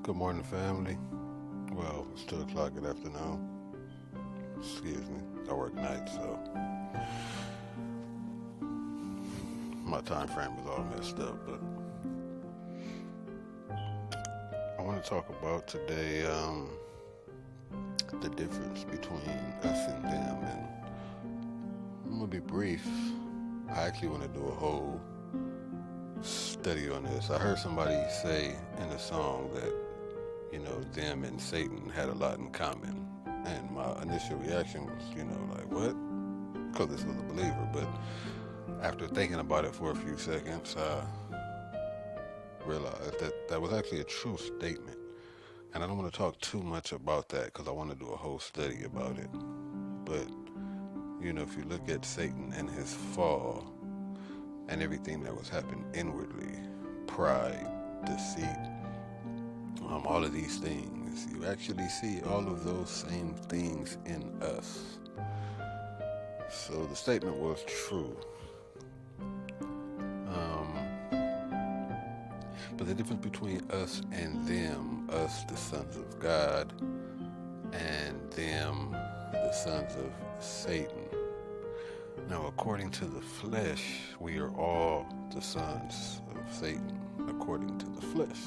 Good morning, family. Well, it's 2 o'clock in the afternoon. Excuse me. I work nights, so my time frame is all messed up. But I want to talk about today the difference between us and them. And I'm going to be brief. I actually want to do a whole study on this. I heard somebody say in a song that them and Satan had a lot in common. And my initial reaction was, like, what? Because this was a believer. But after thinking about it for a few seconds, I realized that that was actually a true statement. And I don't want to talk too much about that because I want to do a whole study about it. But, if you look at Satan and his fall and everything that was happening inwardly, pride, deceit, all of these things, you actually see all of those same things in us. So the statement was true. But the difference between us and them, us the sons of God, and them the sons of Satan. Now, according to the flesh, we are all the sons of Satan, according to the flesh.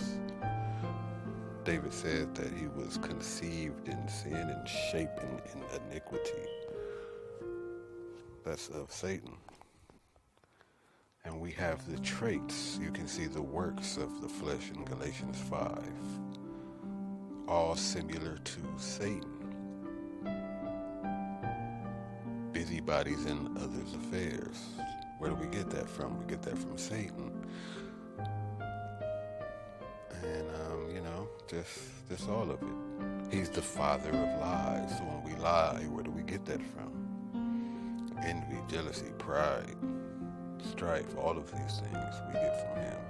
David said that he was conceived in sin and shapen in iniquity. That's of Satan. And we have the traits. You can see the works of the flesh in Galatians 5. All similar to Satan. Busybodies in others' affairs. Where do we get that from? We get that from Satan. And, just all of it. He's the father of lies. So when we lie, where do we get that from? Envy, jealousy, pride, strife, all of these things we get from him.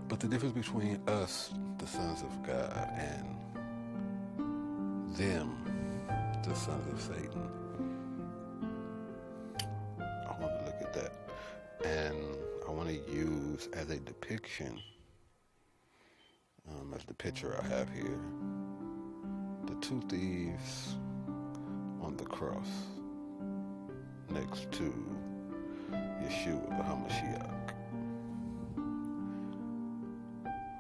But the difference between us, the sons of God, and them, the sons of Satan, I want to look at that. And I want to use as a depiction, as the picture I have here, the two thieves on the cross next to Yeshua, the HaMashiach.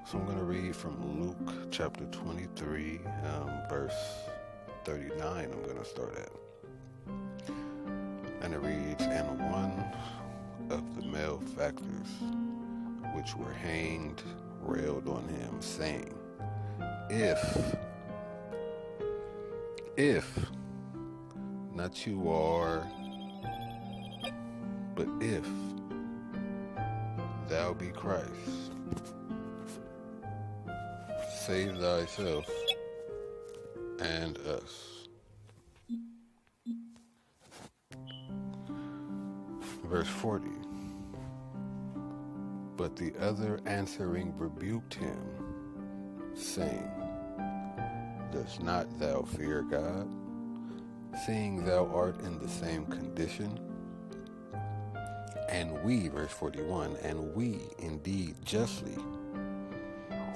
So I'm going to read from Luke chapter 23, verse 39, I'm going to start at. And it reads, "And one of the malefactors which were hanged railed on him, saying, If, not you are, but if thou be Christ, save thyself and us." Verse 40. But the other answering rebuked him, saying, Dost not thou fear God, seeing thou art in the same condition? And we, verse 41, and we indeed justly,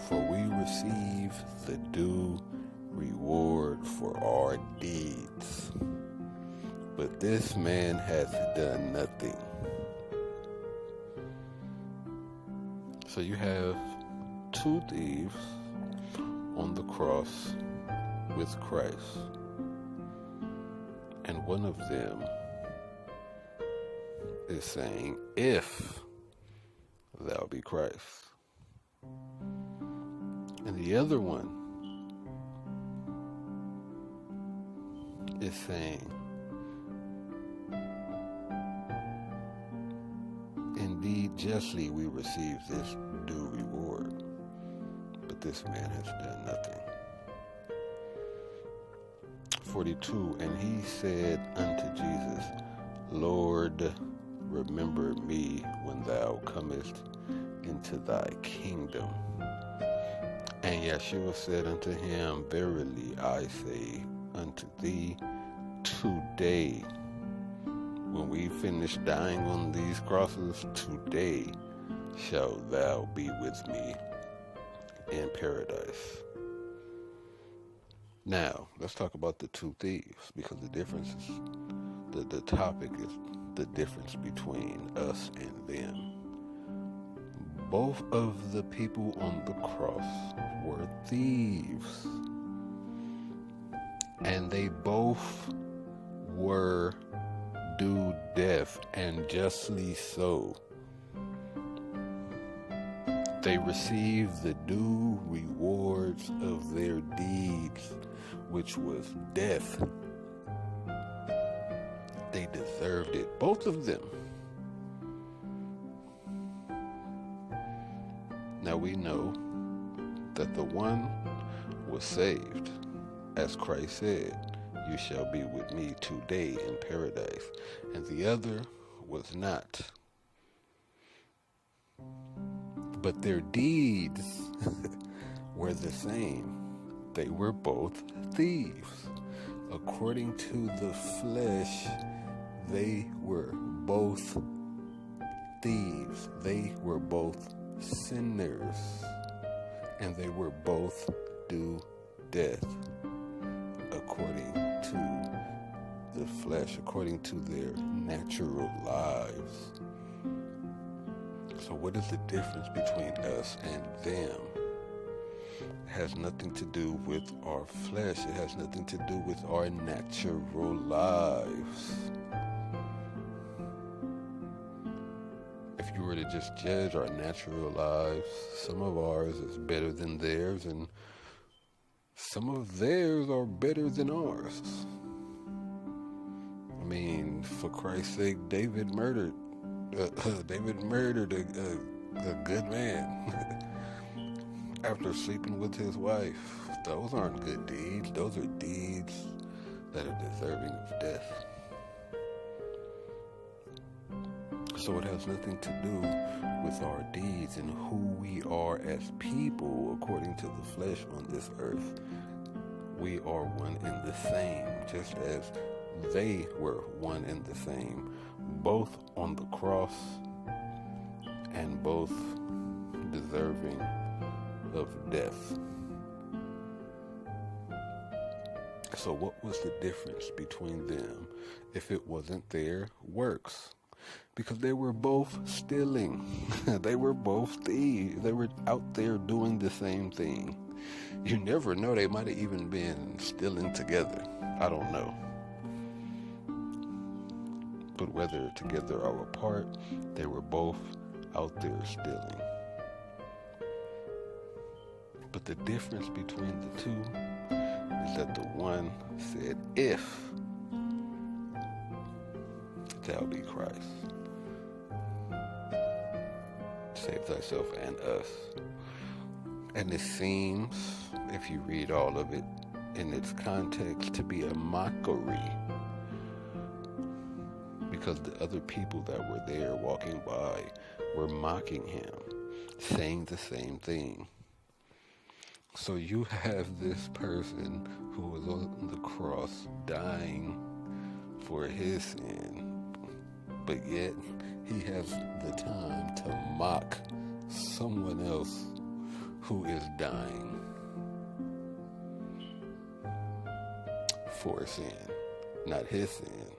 for we receive the due reward for our deeds. But this man hath done nothing. So you have two thieves on the cross with Christ. And one of them is saying, if thou be Christ. And the other one is saying, indeed, justly we receive this due reward, but this man has done nothing. 42, and he said unto Jesus, Lord, remember me when thou comest into thy kingdom. And Yeshua said unto him, Verily I say unto thee, today, when we finish dying on these crosses, today shalt thou be with me in paradise. Now, let's talk about the two thieves, because the difference is, the topic is the difference between us and them. Both of the people on the cross were thieves, and they both were due death, and justly so. They received the due rewards of their deeds, which was death. They deserved it, both of them. Now we know that the one was saved, as Christ said, "You shall be with me today in paradise," and the other was not. But their deeds were the same. They were both thieves. According to the flesh, they were both thieves. They were both sinners. And they were both due death. According to the flesh, according to their natural lives. So what is the difference between us and them? It has nothing to do with our flesh. It has nothing to do with our natural lives. If you were to just judge our natural lives, some of ours is better than theirs, and some of theirs are better than ours. I mean, for Christ's sake, David murdered a good man after sleeping with his wife. Those aren't good deeds. Those are deeds that are deserving of death. So it has nothing to do with our deeds and who we are as people according to the flesh on this earth. We are one and the same, just as they were one and the same, both on the cross and both deserving of death. So what was the difference between them if it wasn't their works? Because they were both stealing. They were both thieves. They were out there doing the same thing. You never know, they might have even been stealing together. I don't know. But whether together or apart, they were both out there stealing. But the difference between the two is that the one said, "If thou be Christ, save thyself and us." And it seems, if you read all of it in its context, to be a mockery, because the other people that were there walking by were mocking him, saying the same thing. So you have this person who was on the cross dying for his sin, but yet he has the time to mock someone else who is dying for sin, not his sin.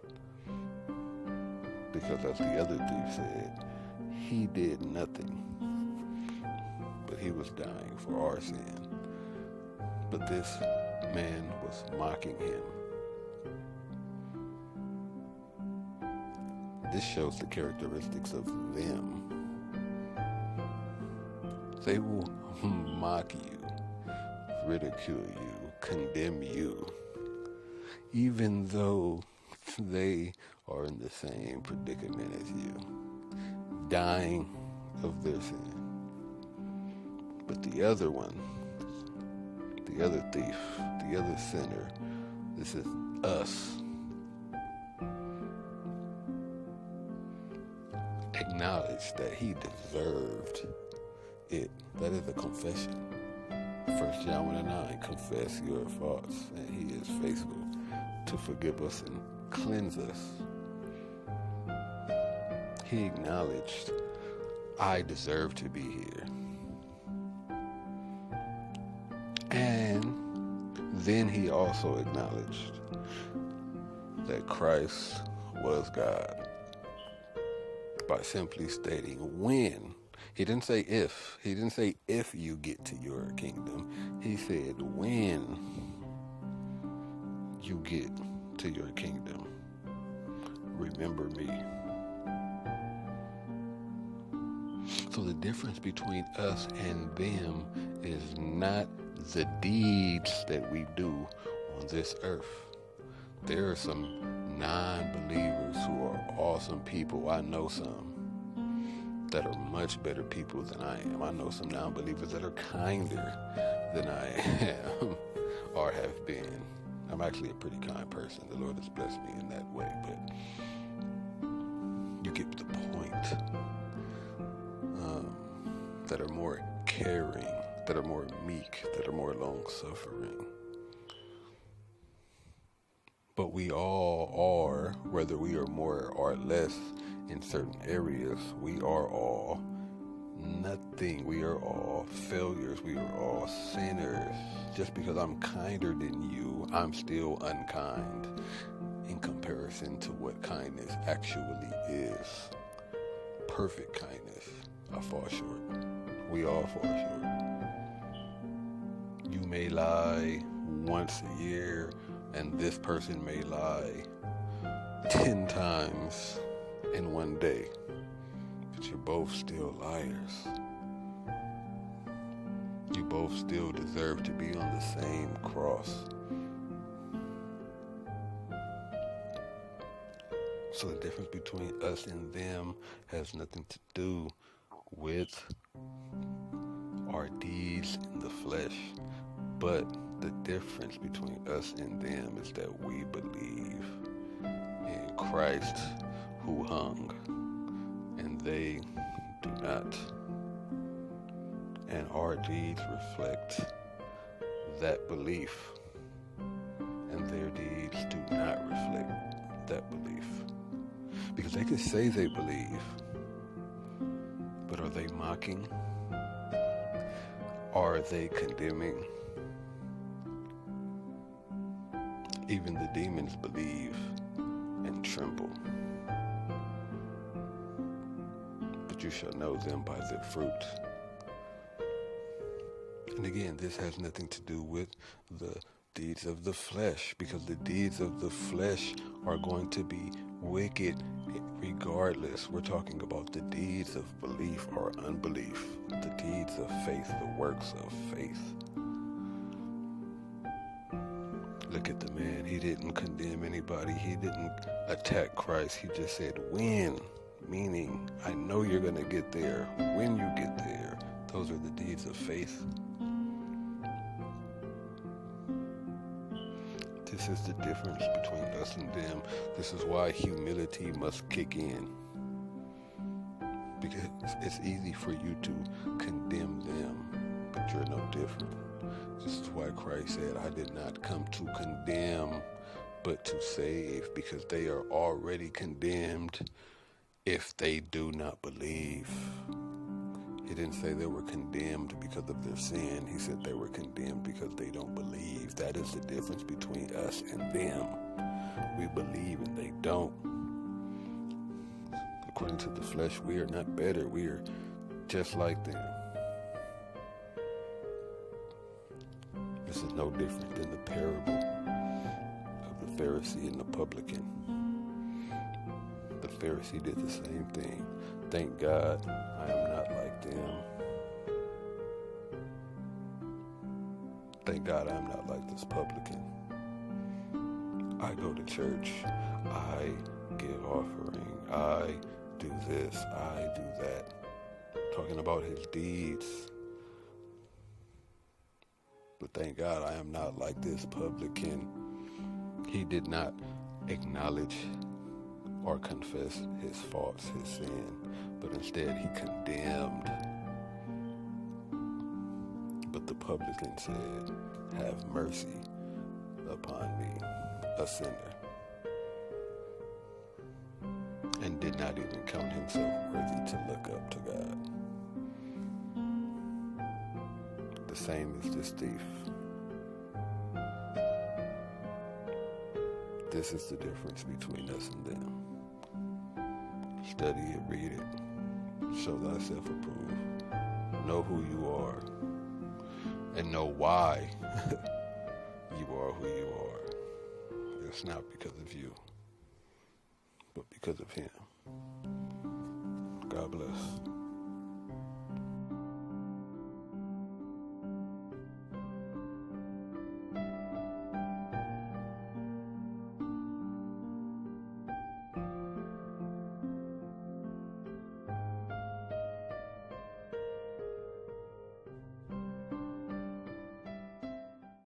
Because as the other thief said, he did nothing, but he was dying for our sin. But this man was mocking him. This shows the characteristics of them. They will mock you, ridicule you, condemn you, even though they are in the same predicament as you, dying of their sin. But the other one, the other thief, the other sinner, this is us, acknowledge that he deserved it. That is a confession. 1 John 1:9, confess your faults, and he is faithful to forgive us and cleanse us. He acknowledged, I deserve to be here. Then he also acknowledged that Christ was God by simply stating when. He didn't say if. He didn't say if you get to your kingdom. He said when you get to your kingdom, remember me. So the difference between us and them is not the deeds that we do on this earth. There are some non-believers who are awesome people. I know some that are much better people than I am. I know some non-believers that are kinder than I am or have been. I'm actually a pretty kind person. The Lord has blessed me in that way, but you get the point. That are more caring, that are more meek, that are more long-suffering. But we all are, whether we are more or less in certain areas, we are all nothing. We are all failures. We are all sinners. Just because I'm kinder than you, I'm still unkind in comparison to what kindness actually is. Perfect kindness, I fall short. We all fall short. You may lie once a year, and this person may lie 10 times in one day, but you're both still liars. You both still deserve to be on the same cross. So the difference between us and them has nothing to do with our deeds in the flesh, but the difference between us and them is that we believe in Christ who hung, and they do not. And our deeds reflect that belief, and their deeds do not reflect that belief. Because they can say they believe, but are they mocking? Are they condemning? Even the demons believe and tremble. But you shall know them by their fruit. And again, this has nothing to do with the deeds of the flesh, because the deeds of the flesh are going to be wicked regardless. We're talking about the deeds of belief or unbelief, the deeds of faith, the works of faith. Look at the man. He didn't condemn anybody. He didn't attack Christ. He just said, when, meaning, I know you're going to get there. When you get there, those are the deeds of faith. This is the difference between us and them. This is why humility must kick in. Because it's easy for you to condemn them, but you're no different. This is why Christ said, I did not come to condemn, but to save, because they are already condemned if they do not believe. He didn't say they were condemned because of their sin. He said they were condemned because they don't believe. That is the difference between us and them. We believe and they don't. According to the flesh, we are not better. We are just like them. This is no different than the parable of the Pharisee and the publican. The Pharisee did the same thing. Thank God I am not like them. Thank God I am not like this publican. I go to church. I give offering. I do this. I do that. Talking about his deeds. But thank God I am not like this publican. He did not acknowledge or confess his faults, his sin, but instead he condemned. But the publican said, have mercy upon me, a sinner, and did not even count himself worthy to look up to God. The same is this thief. this is the difference between us and them. Study it, read it, show thyself approved. Know who you are, and know why you are who you are. It's not because of you, but because of him. God bless.